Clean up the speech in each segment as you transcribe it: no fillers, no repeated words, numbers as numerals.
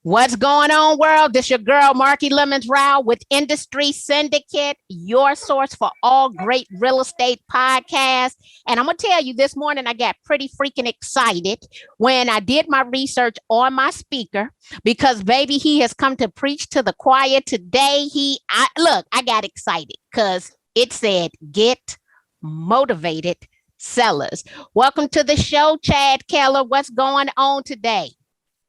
What's going on, world? This your girl, Marky Lemons-Ryhal with Industry Syndicate, your source for all great real estate podcasts. And I'm going to tell you, this morning I got pretty freaking excited when I did my research on my speaker because, baby, he has come to preach to the choir today. I got excited because it said, get motivated sellers. Welcome to the show, Chad Keller. What's going on today?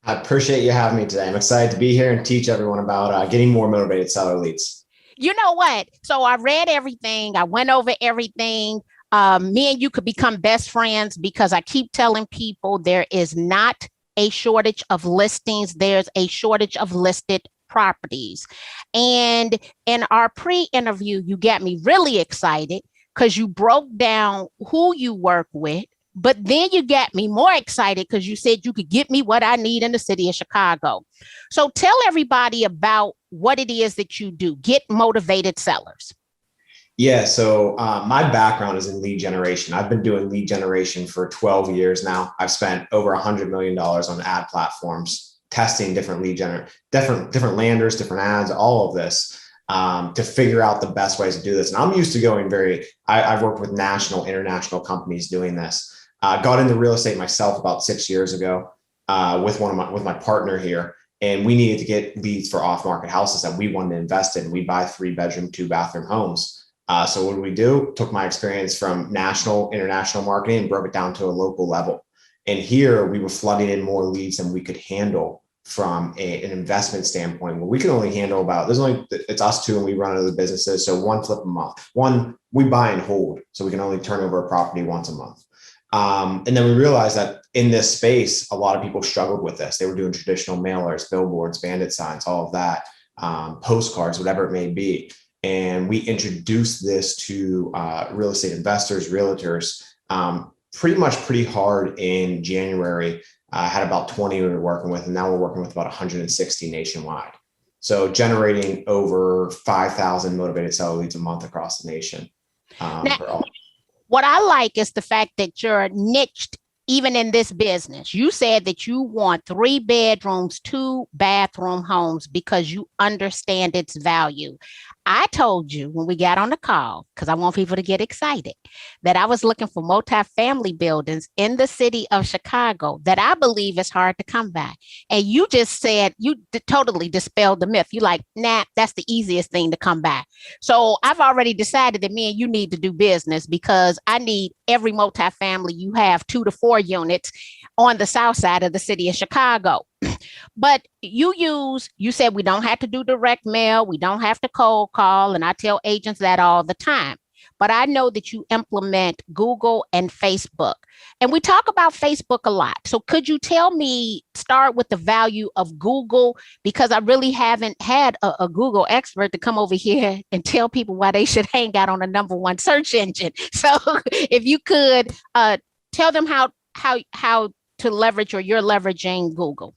I appreciate you having me today. I'm excited to be here and teach everyone about getting more motivated seller leads. You know what? So I read everything. I went over everything. Me and you could become best friends because I keep telling people there is not a shortage of listings. There's a shortage of listed properties. And in our pre-interview, you got me really excited because you broke down who you work with. But then you got me more excited because you said you could get me what I need in the city of Chicago. So tell everybody about what it is that you do. Get motivated sellers. Yeah, so my background is in lead generation. I've been doing lead generation for 12 years now. I've spent over $100 million on ad platforms, testing different different landers, different ads, all of this to figure out the best ways to do this. And I'm used to going I've worked with national, international companies doing this. Got into real estate myself about 6 years ago with my partner here, and we needed to get leads for off-market houses that we wanted to invest in. We buy 3-bedroom, 2-bathroom homes. So what did we do? Took my experience from national, international marketing and broke it down to a local level. And here we were flooding in more leads than we could handle from an investment standpoint. Where we can only handle it's us two and we run other businesses. So one flip a month. One, we buy and hold. So we can only turn over a property once a month. And then we realized that in this space, a lot of people struggled with this. They were doing traditional mailers, billboards, bandit signs, all of that, postcards, whatever it may be. And we introduced this to real estate investors, realtors, pretty hard in January. Had about 20 we were working with, and now we're working with about 160 nationwide. So generating over 5,000 motivated seller leads a month across the nation. What I like is the fact that you're niched even in this business. You said that you want 3 bedrooms, 2-bathroom homes because you understand its value. I told you when we got on the call, because I want people to get excited, that I was looking for multifamily buildings in the city of Chicago that I believe is hard to come by. And you just said, you totally dispelled the myth. You like, nah, that's the easiest thing to come by. So I've already decided that me and you need to do business because I need every multifamily you have 2 to 4 units on the south side of the city of Chicago. But you said we don't have to do direct mail. We don't have to cold call. And I tell agents that all the time. But I know that you implement Google and Facebook. And we talk about Facebook a lot. So could you start with the value of Google? Because I really haven't had a Google expert to come over here and tell people why they should hang out on the number 1 search engine. So if you could tell them how to leverage, or you're leveraging Google.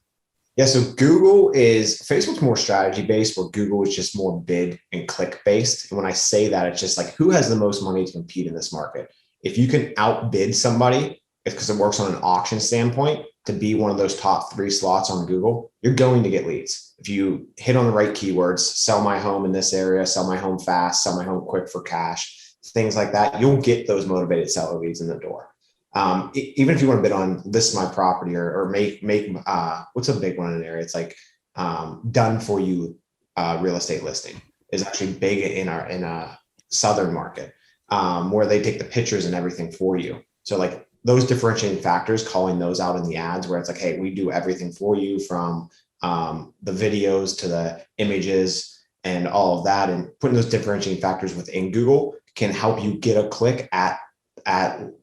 Yeah, so Facebook's more strategy based, where Google is just more bid and click based. And when I say that, it's just like, who has the most money to compete in this market? If you can outbid somebody, it's because it works on an auction standpoint, to be one of those top 3 slots on Google, you're going to get leads. If you hit on the right keywords, sell my home in this area, sell my home fast, sell my home quick for cash, things like that, you'll get those motivated seller leads in the door. Even if you want to bid on list my property or make what's a big one in an area? It's like done for you real estate listing is actually big in a southern market where they take the pictures and everything for you. So like those differentiating factors, calling those out in the ads, where it's like, hey, we do everything for you, from the videos to the images and all of that, and putting those differentiating factors within Google can help you get a click at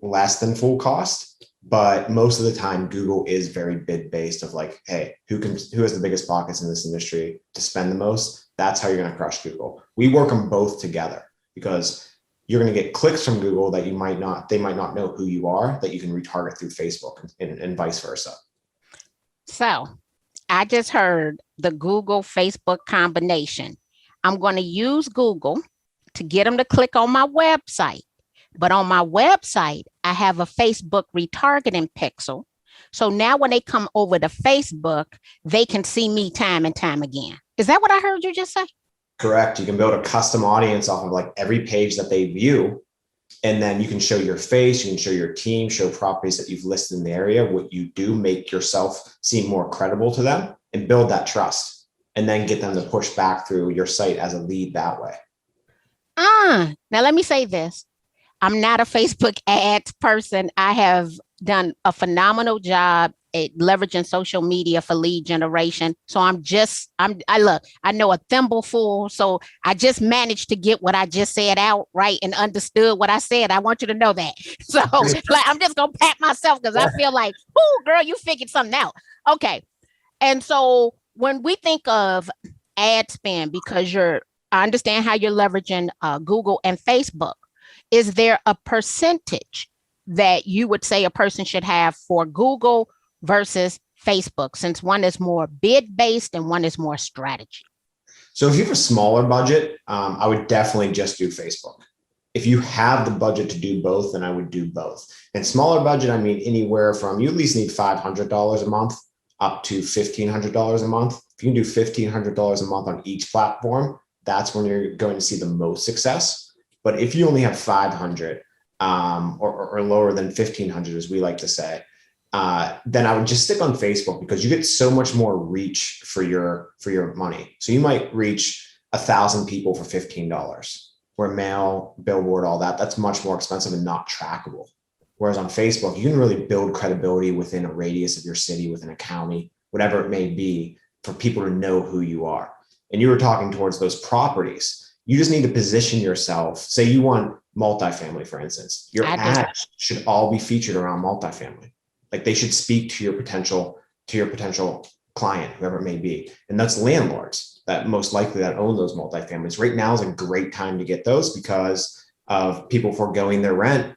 less than full cost. But most of the time, Google is very bid based, of like, hey, who has the biggest pockets in this industry to spend the most? That's how you're going to crush Google. We work them both together because you're going to get clicks from Google that they might not know who you are, that you can retarget through Facebook, and vice versa. So I just heard the Google Facebook combination. I'm going to use Google to get them to click on my website. But on my website, I have a Facebook retargeting pixel. So now when they come over to Facebook, they can see me time and time again. Is that what I heard you just say? Correct. You can build a custom audience off of like every page that they view. And then you can show your face, you can show your team, show properties that you've listed in the area, what you do, make yourself seem more credible to them and build that trust, and then get them to push back through your site as a lead that way. Now let me say this. I'm not a Facebook ads person. I have done a phenomenal job at leveraging social media for lead generation. So I know a thimbleful. So I just managed to get what I just said out right and understood what I said. I want you to know that. So like, I'm just going to pat myself because I feel like, oh, girl, you figured something out. Okay. And so when we think of ad spend, because I understand how you're leveraging Google and Facebook, is there a percentage that you would say a person should have for Google versus Facebook, since one is more bid based and one is more strategy? So if you have a smaller budget, I would definitely just do Facebook. If you have the budget to do both, then I would do both. And smaller budget, I mean anywhere from, you at least need $500 a month up to $1,500 a month. If you can do $1,500 a month on each platform, that's when you're going to see the most success. But if you only have 500 or lower than 1,500, as we like to say, then I would just stick on Facebook, because you get so much more reach for your money. So you might reach 1,000 people for $15, where mail, billboard, all that's much more expensive and not trackable. Whereas on Facebook, you can really build credibility within a radius of your city, within a county, whatever it may be, for people to know who you are. And you were talking towards those properties. You just need to position yourself. Say you want multifamily, for instance, your ads should all be featured around multifamily. Like, they should speak to your potential client, whoever it may be. And that's landlords that most likely that own those multifamilies. Right now is a great time to get those because of people foregoing their rent.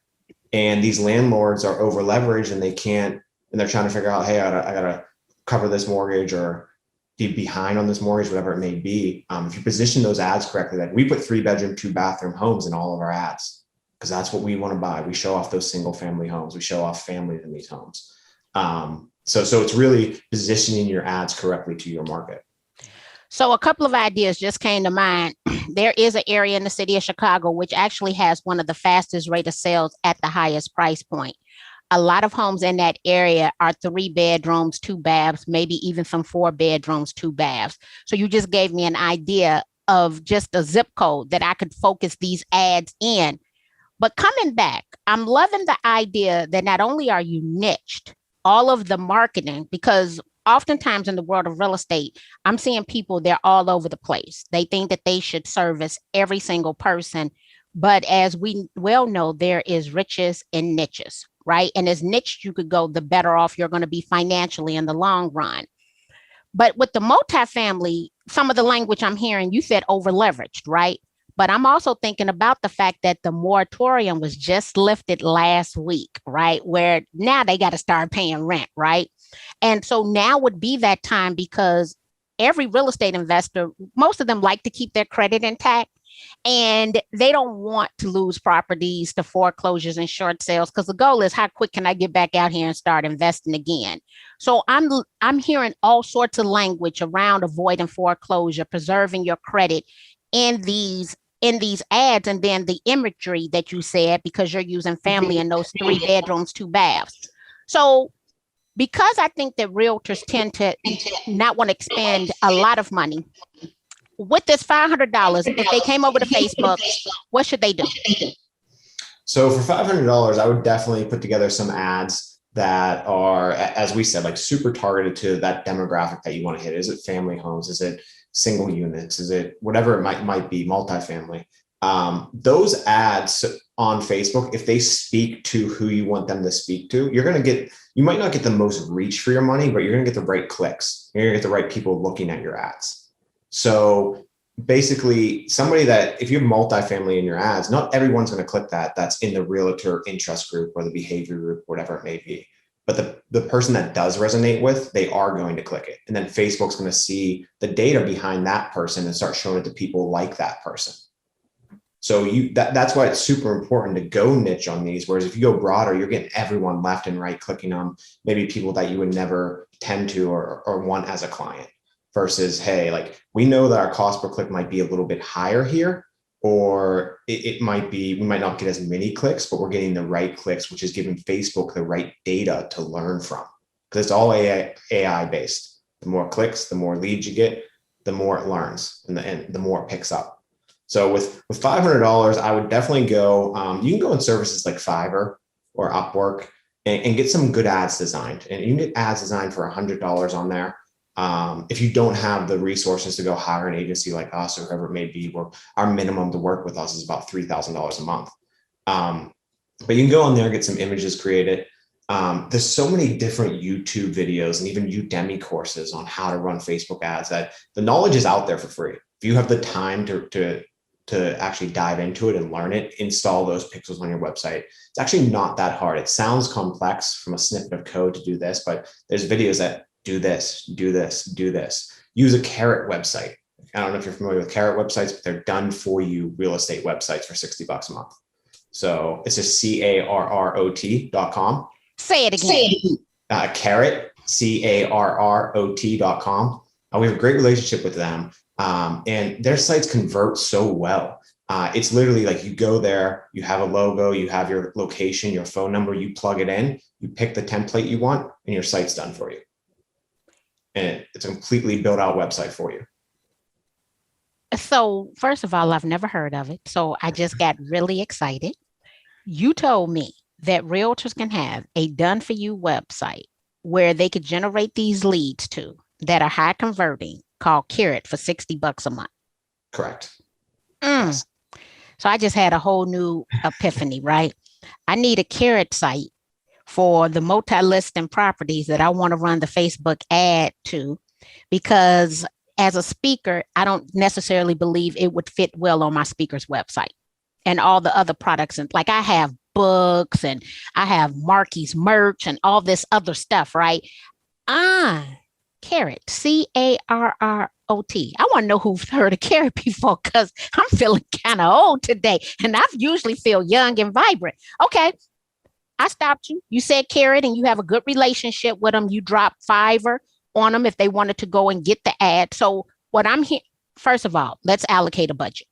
And these landlords are over leveraged and they're trying to figure out, hey, I gotta cover this mortgage or be behind on this mortgage, whatever it may be. If you position those ads correctly, like we put 3-bedroom, 2-bathroom homes in all of our ads, because that's what we want to buy. We show off those single family homes. We show off families in these homes. So it's really positioning your ads correctly to your market. So a couple of ideas just came to mind. There is an area in the city of Chicago which actually has one of the fastest rate of sales at the highest price point. A lot of homes in that area are 3 bedrooms, 2 baths, maybe even some 4 bedrooms, 2 baths. So you just gave me an idea of just a zip code that I could focus these ads in. But coming back, I'm loving the idea that not only are you niched, all of the marketing, because oftentimes in the world of real estate, I'm seeing people, they're all over the place. They think that they should service every single person. But as we well know, there is riches in niches, right? And as niche you could go, the better off you're going to be financially in the long run. But with the multifamily, some of the language I'm hearing, you said over leveraged, right? But I'm also thinking about the fact that the moratorium was just lifted last week, right? Where now they got to start paying rent, right? And so now would be that time, because every real estate investor, most of them like to keep their credit intact. And they don't want to lose properties to foreclosures and short sales, because the goal is, how quick can I get back out here and start investing again? So I'm hearing all sorts of language around avoiding foreclosure, preserving your credit in these ads, and then the imagery that you said, because you're using family in those 3 bedrooms, 2 baths. So because I think that realtors tend to not want to expend a lot of money, with this $500, if they came over to Facebook, what should they do? So for $500, I would definitely put together some ads that are, as we said, like super targeted to that demographic that you want to hit. Is it family homes? Is it single units? Is it whatever it might be, multifamily? Those ads on Facebook, if they speak to who you want them to speak to, you might not get the most reach for your money, but you're going to get the right clicks. You're going to get the right people looking at your ads. So basically, somebody that, if you have multifamily in your ads, not everyone's going to click that's in the realtor interest group or the behavior group, whatever it may be. But the person that does resonate with, they are going to click it. And then Facebook's going to see the data behind that person and start showing it to people like that person. So that's why it's super important to go niche on these. Whereas if you go broader, you're getting everyone left and right clicking on maybe people that you would never tend to or want as a client versus, hey, like we know that our cost per click might be a little bit higher here, or it might be, we might not get as many clicks, but we're getting the right clicks, which is giving Facebook the right data to learn from, because it's all AI based. The more clicks, the more leads you get, the more it learns and the more it picks up. So with $500, I would definitely go, you can go in services like Fiverr or Upwork and get some good ads designed. And you can get ads designed for $100 on there. If you don't have the resources to go hire an agency like us or whoever it may be, where our minimum to work with us is about $3,000 a month. But you can go on there, get some images created. There's so many different YouTube videos and even Udemy courses on how to run Facebook ads that the knowledge is out there for free. If you have the time to actually dive into it and learn it, install those pixels on your website. It's actually not that hard. It sounds complex from a snippet of code to do this, but there's videos that do this, do this, do this. Use a Carrot website. I don't know if you're familiar with Carrot websites, but they're done for you real estate websites for $60 a month. So it's just carrot.com. Say it again. Carrot, carrot.com. We have a great relationship with them. And their sites convert so well. It's literally like you go there, you have a logo, you have your location, your phone number, you plug it in, you pick the template you want, and your site's done for you. And it's a completely built out website for you. So first of all, I've never heard of it. So I just got really excited. You told me that realtors can have a done for you website where they could generate these leads to that are high converting, called Carrot, for $60 a month. Correct. Yes. So I just had a whole new epiphany, right? I need a Carrot site for the multi-listing properties that I want to run the Facebook ad to, because as a speaker, I don't necessarily believe it would fit well on my speaker's website and all the other products. And like I have books and I have Marky's merch and all this other stuff, right? Carrot, Carrot. I want to know who's heard of Carrot before, because I'm feeling kind of old today and I usually feel young and vibrant. Okay, I stopped you. You said Carrot and you have a good relationship with them. You dropped Fiverr on them if they wanted to go and get the ad. So what I'm here, first of all, let's allocate a budget.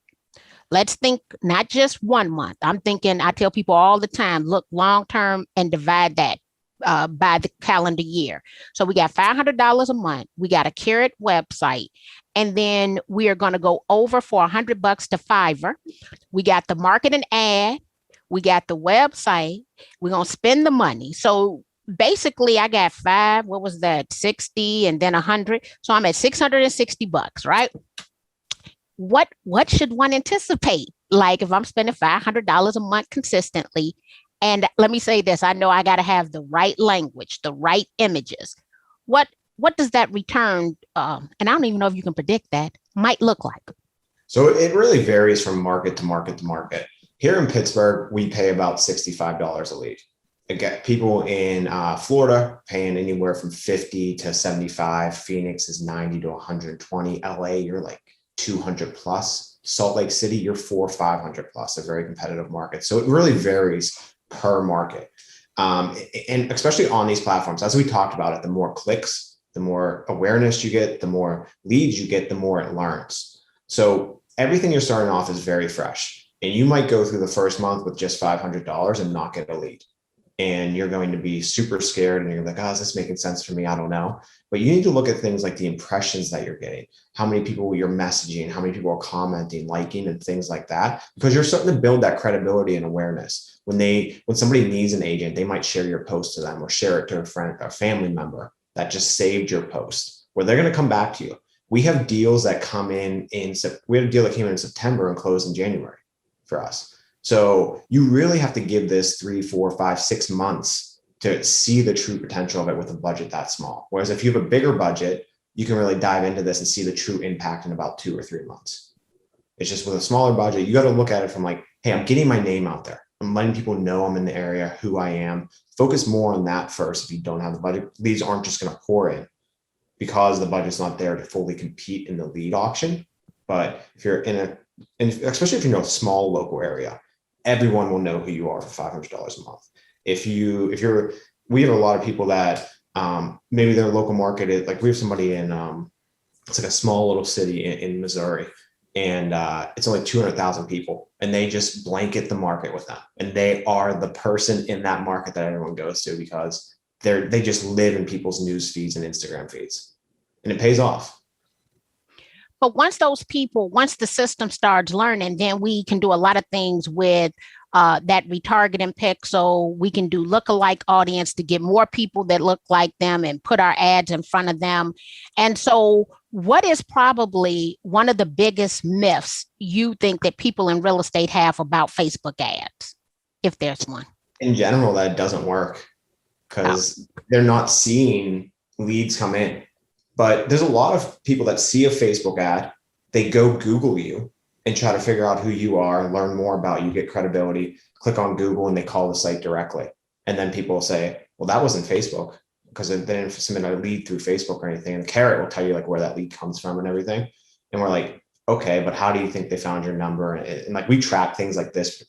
Let's think not just 1 month. I'm thinking, I tell people all the time, look long-term and divide that by the calendar year. So we got $500 a month. We got a Carrot website. And then we are going to go over for $100 to Fiverr. We got the marketing ad. We got the website. We're going to spend the money. So basically I got 60 and then 100. So I'm at $660, right? What should one anticipate? Like if I'm spending $500 a month consistently, and let me say this, I know I got to have the right language, the right images. What does that return, and I don't even know if you can predict that, might look like? So it really varies from market to market to market. Here in Pittsburgh, we pay about $65 a lead. Again, people in Florida paying anywhere from 50 to 75. Phoenix is 90 to 120. LA, you're like 200 plus. Salt Lake City, you're 400 or 500 plus, a very competitive market. So it really varies per market. And especially on these platforms, as we talked about it, the more clicks, the more awareness you get, the more leads you get, the more it learns. So everything you're starting off is very fresh. And you might go through the first month with just $500 and not get a lead. And you're going to be super scared and you're like, oh, is this making sense for me? I don't know. But you need to look at things like the impressions that you're getting, how many people you're messaging, how many people are commenting, liking, and things like that, because you're starting to build that credibility and awareness. When somebody needs an agent, they might share your post to them or share it to a friend or family member that just saved your post, where they're going to come back to you. We have deals that come in we had a deal that came in September and closed in January for us. So you really have to give this 3, 4, 5, 6 months to see the true potential of it with a budget that small. Whereas if you have a bigger budget, you can really dive into this and see the true impact in about 2 or 3 months. It's just with a smaller budget, you got to look at it from like, hey, I'm getting my name out there. I'm letting people know I'm in the area, who I am. Focus more on that first. If you don't have the budget, leads aren't just going to pour in because the budget's not there to fully compete in the lead auction. But if you're in a and especially if you're in a small local area, everyone will know who you are for $500 a month. We have a lot of people that maybe their local market is like, we have somebody in it's like a small little city in Missouri, and it's only 200,000 people, and they just blanket the market with them, and they are the person in that market that everyone goes to because they just live in people's news feeds and Instagram feeds, and it pays off. But once the system starts learning, then we can do a lot of things with that retargeting pick. So we can do lookalike audience to get more people that look like them and put our ads in front of them. And so what is probably one of the biggest myths you think that people in real estate have about Facebook ads, if there's one? In general, that doesn't work because they're not seeing leads come in. But there's a lot of people that see a Facebook ad, they go Google you and try to figure out who you are, learn more about you, get credibility, click on Google, and they call the site directly. And then people will say, well, that wasn't Facebook, because they didn't submit a lead through Facebook or anything. And the carrot will tell you like where that lead comes from and everything. And we're like, okay, but how do you think they found your number? And like, we track things like this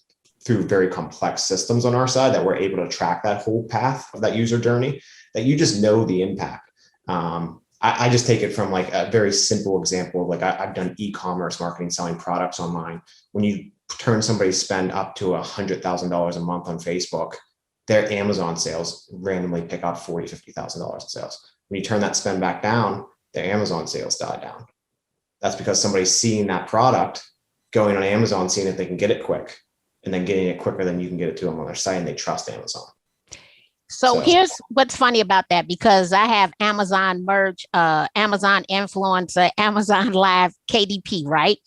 through very complex systems on our side that we're able to track that whole path of that user journey, that you just know the impact. I just take it from like a very simple example of like, I've done e-commerce marketing, selling products online. When you turn somebody's spend up to $100,000 a month on Facebook, their Amazon sales randomly pick up $40,000, $50,000 in sales. When you turn that spend back down, their Amazon sales die down. That's because somebody's seeing that product, going on Amazon, seeing if they can get it quick, and then getting it quicker than you can get it to them on their site, and they trust Amazon. So here's what's funny about that, because I have Amazon merch, Amazon influencer, Amazon live KDP, right?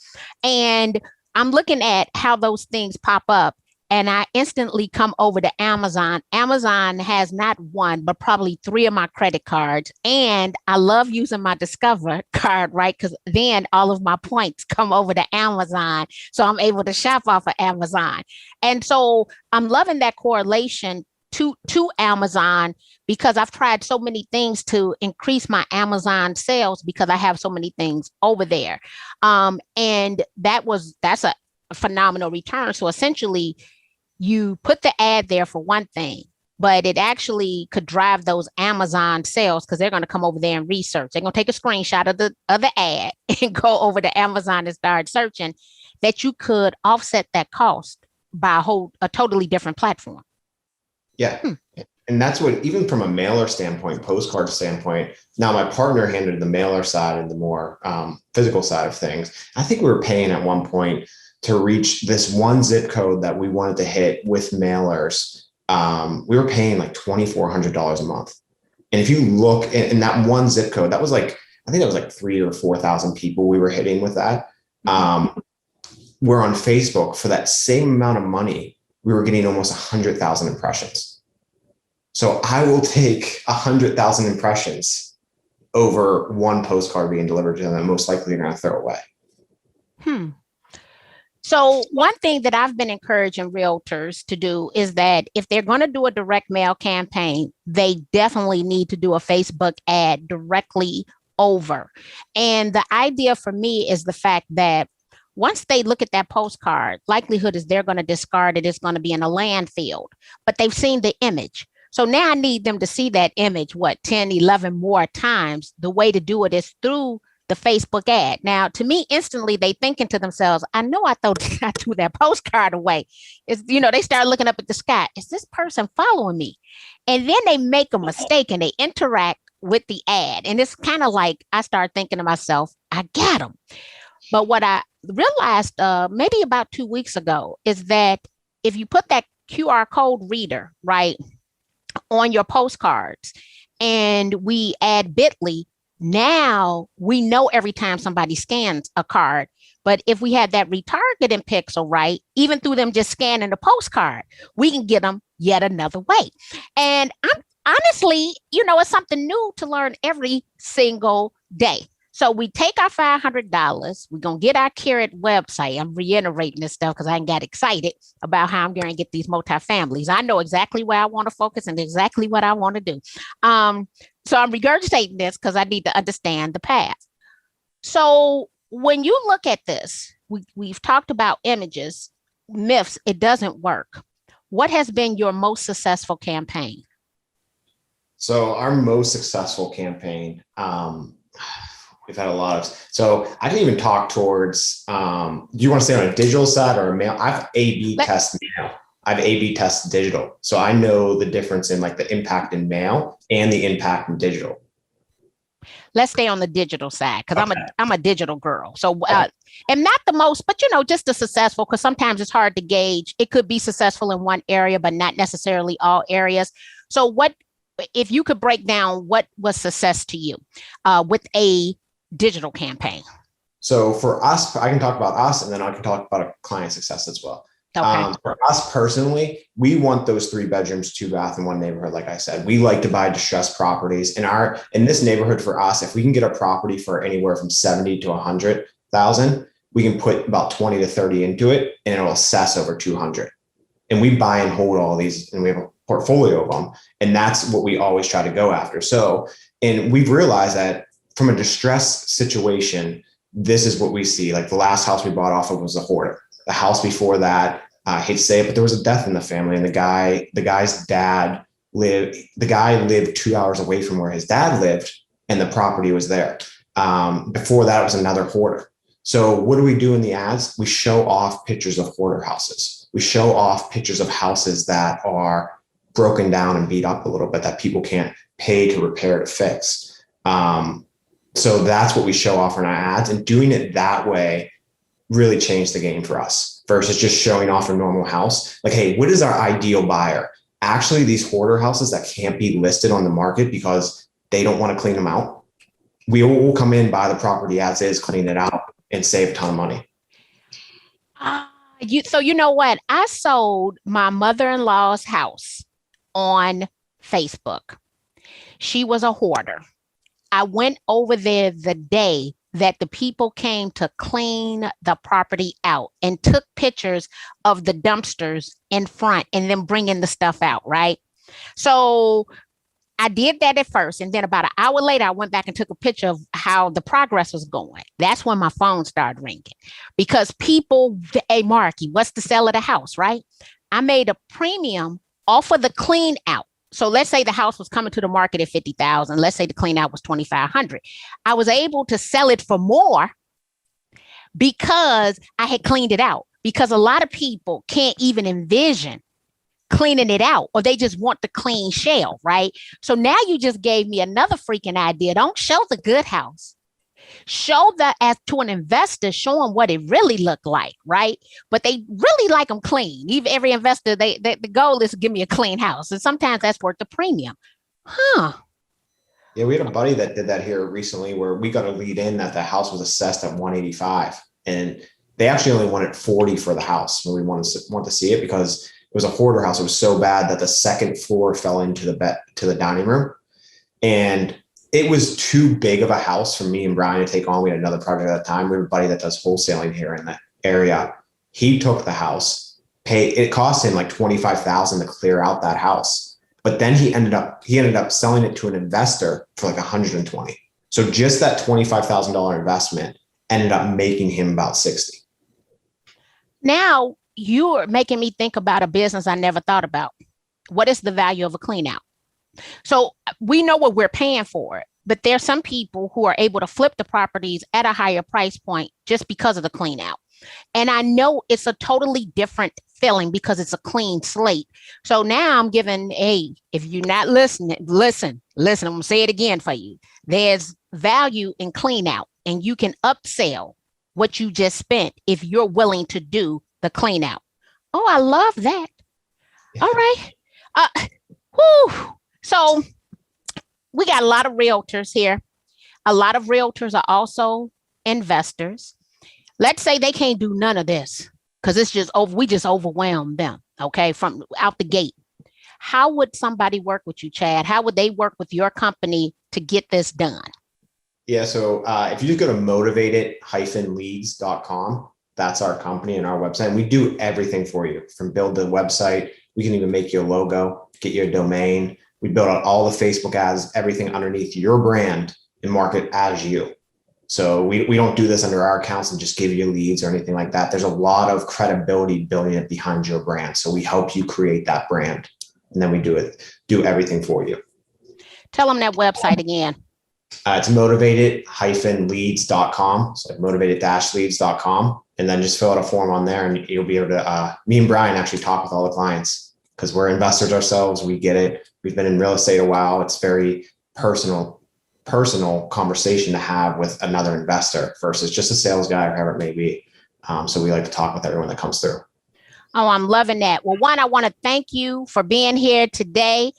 And I'm looking at how those things pop up, and I instantly come over to Amazon. Amazon has not one, but probably 3 of my credit cards. And I love using my Discover card, right? Because then all of my points come over to Amazon. So I'm able to shop off of Amazon. And so I'm loving that correlation to Amazon, because I've tried so many things to increase my Amazon sales because I have so many things over there. And that's a phenomenal return. So essentially you put the ad there for one thing, but it actually could drive those Amazon sales because they're going to come over there and research. They're going to take a screenshot of the ad and go over to Amazon and start searching, that you could offset that cost by a totally different platform. Yeah. And that's what, even from a mailer standpoint, postcard standpoint, now my partner handled the mailer side and the more physical side of things. I think we were paying at one point to reach this one zip code that we wanted to hit with mailers. We were paying like $2,400 a month. And if you look in that one zip code, that was like, I think that was like 3,000 or 4,000 people we were hitting with that. We're on Facebook for that same amount of money. We were getting almost 100,000 impressions. So I will take 100,000 impressions over one postcard being delivered to them that most likely you're going to throw away. So one thing that I've been encouraging realtors to do is that if they're going to do a direct mail campaign, they definitely need to do a Facebook ad directly over. And the idea for me is the fact that once they look at that postcard, likelihood is they're going to discard it. It's going to be in a landfill, but they've seen the image. So now I need them to see that image, 10, 11 more times. The way to do it is through the Facebook ad. Now, to me, instantly they thinking to themselves, I know I threw that postcard away. They start looking up at the sky. Is this person following me? And then they make a mistake and they interact with the ad. And it's kind of like I start thinking to myself, I got them. But what I realized maybe about 2 weeks ago is that if you put that QR code reader, right, on your postcards, and we add Bitly, now we know every time somebody scans a card. But if we had that retargeting pixel, right, even through them just scanning the postcard, we can get them yet another way. And I'm honestly, it's something new to learn every single day. So we take our $500, we're going to get our Carrot website. I'm reiterating this stuff because I got excited about how I'm going to get these multifamilies. I know exactly where I want to focus and exactly what I want to do. So I'm regurgitating this because I need to understand the path. So when you look at this, we've talked about images, myths, it doesn't work. What has been your most successful campaign? So our most successful campaign, we've had a lot of, so I can even talk towards, do you want to say on a digital side or a mail? I've A/B test mail. I've A/B test digital. So I know the difference in like the impact in mail and the impact in digital. Let's stay on the digital side because Okay. I'm a digital girl. So and not the most, but just the successful, because sometimes it's hard to gauge. It could be successful in one area, but not necessarily all areas. So what if you could break down what was success to you with a digital campaign? So for us, I can talk about us and then I can talk about a client success as well. Okay. For us personally, we want those 3 bedrooms, 2 bath in one neighborhood. Like I said, we like to buy distressed properties in this neighborhood. For us, if we can get a property for anywhere from 70 to 100,000, we can put about 20 to 30 into it and it'll assess over 200. And we buy and hold all these and we have a portfolio of them. And that's what we always try to go after. So, and we've realized that from a distress situation, this is what we see. Like the last house we bought off of was a hoarder. The house before that, I hate to say it, but there was a death in the family, and the guy's dad lived. The guy lived 2 hours away from where his dad lived, and the property was there. Before that, it was another hoarder. So what do we do in the ads? We show off pictures of hoarder houses. We show off pictures of houses that are broken down and beat up a little bit that people can't pay to repair to fix. So that's what we show off in our ads, and doing it that way really changed the game for us versus just showing off a normal house. Like, hey, what is our ideal buyer? Actually, these hoarder houses that can't be listed on the market because they don't want to clean them out. We will come in, buy the property as is, clean it out, and save a ton of money. So you know what? I sold my mother-in-law's house on Facebook. She was a hoarder. I went over there the day that the people came to clean the property out and took pictures of the dumpsters in front and then bringing the stuff out, right? So I did that at first. And then about an hour later, I went back and took a picture of how the progress was going. That's when my phone started ringing because people, hey, Marky, what's the sell of the house, right? I made a premium off of the clean out. So let's say the house was coming to the market at 50,000. Let's say the clean out was 2,500. I was able to sell it for more because I had cleaned it out. Because a lot of people can't even envision cleaning it out, or they just want the clean shell, right? So now you just gave me another freaking idea. Don't show the good house. Show that as to an investor, show them what it really looked like, right? But they really like them clean. Even every investor, the goal is to give me a clean house. And sometimes that's worth the premium. Huh. Yeah, we had a buddy that did that here recently where we got a lead in that the house was assessed at 185. And they actually only wanted 40 for the house when we want to see it because it was a hoarder house. It was so bad that the second floor fell into the dining room. And it was too big of a house for me and Brian to take on. We had another project at the time. We have a buddy that does wholesaling here in that area. He took the house, it cost him like $25,000 to clear out that house. But then he ended up selling it to an investor for like 120. So just that $25,000 investment ended up making him about 60. Now you're making me think about a business I never thought about. What is the value of a clean out? So we know what we're paying for it, but there's some people who are able to flip the properties at a higher price point just because of the clean out. And I know it's a totally different feeling because it's a clean slate. So now I'm giving, hey, if you're not listening, listen, I'm gonna say it again for you. There's value in clean out and you can upsell what you just spent if you're willing to do the clean out. Oh, I love that. All right. Whew. So we got a lot of realtors here. A lot of realtors are also investors. Let's say they can't do none of this because it's just we just overwhelmed them, okay, from out the gate. How would somebody work with you, Chad? How would they work with your company to get this done? Yeah, so if you just go to motivated-leads.com, that's our company and our website. And we do everything for you from build the website. We can even make you a logo, get you a domain. We build out all the Facebook ads, everything underneath your brand and market as you. So we don't do this under our accounts and just give you leads or anything like that. There's a lot of credibility building it behind your brand. So we help you create that brand, and then we do everything for you. Tell them that website again. It's motivated-leads.com. So motivated-leads.com. And then just fill out a form on there, and you'll be able to, me and Brian actually talk with all the clients because we're investors ourselves. We get it. We've been in real estate a while. It's very personal conversation to have with another investor versus just a sales guy or whoever it may be. So we like to talk with everyone that comes through. Oh, I'm loving that. Well, one, I want to thank you for being here today.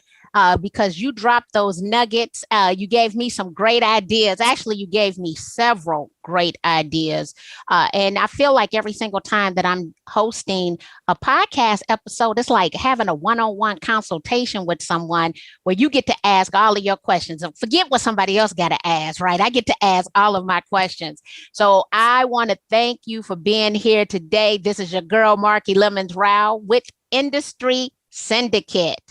Because you dropped those nuggets. You gave me some great ideas. Actually, you gave me several great ideas. And I feel like every single time that I'm hosting a podcast episode, it's like having a one-on-one consultation with someone where you get to ask all of your questions. Forget what somebody else got to ask, right? I get to ask all of my questions. So I want to thank you for being here today. This is your girl, Marky Lemons-Ryhal with Industry Syndicate.